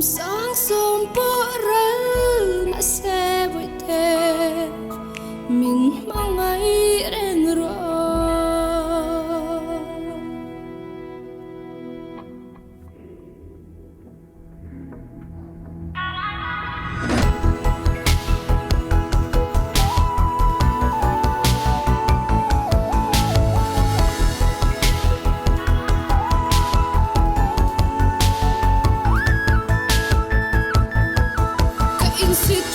sáng sớm bữa rơi mà xe với thế mình mang ngày đến rồi.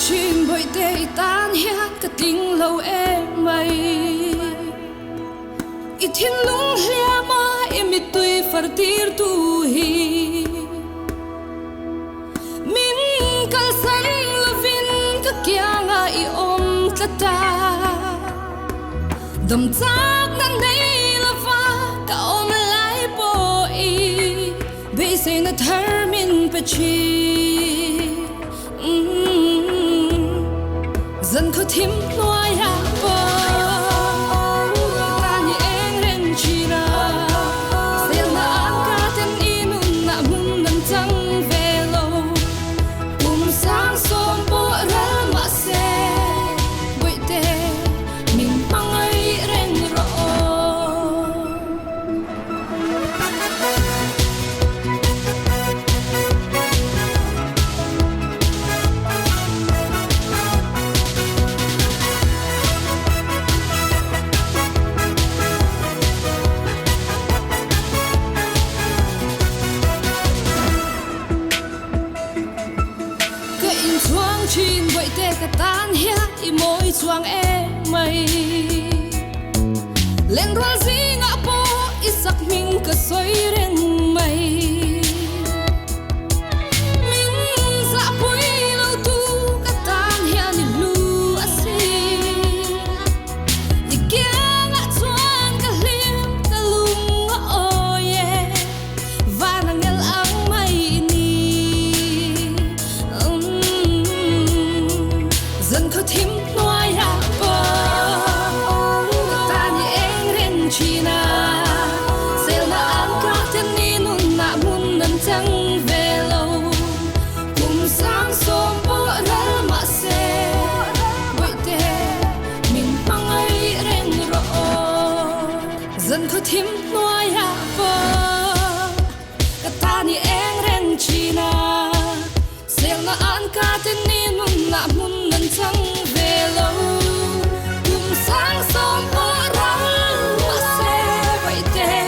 Chuyện bởi để tan hết cả tình lâu em mày ít thiên lung lia mà em bị tùy phật tir tu hi min kal san lovin ka kya nga I om tata dam tak na nei lava ka om lai boy be say na thar min pe chi dân có thím nói à bơ ta như em lên chi na sẽ là ăn cả tên in na mun nằm trăng về lâu cùng sáng sớm bữa ra mà xe với thế mình mang ấy lên rồi. Chuang chin vậy te cả tan hiat I môi chuang em mày lên roa gì ngã po I sắc mình cả xoay đến mày mình dạ bụi lâu tu cả tan hiat ni lu asi đi kia ngã chuang cả lim cả lung ngã oye và nàng ngel ang mày dân có thím nói à bơ ta như em lên chi na sẽ là ăn cả tên ni nun na mun nằm trăng về lâu cùng sáng sớm bữa ra mà xe với thế mình mang ấy lên rồi dân có thím nói à bơ ta như em lên chi na sẽ là ăn cả tên ni nun na mun chẳng về lâu cùng sáng sớm bữa ra mà xe vậy thế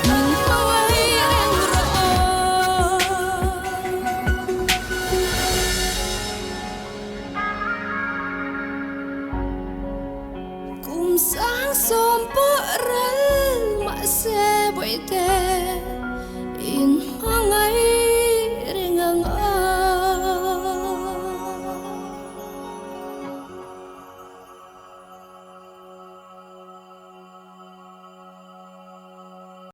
mình mau ấy đến rồi cùng sáng sớm bữa ra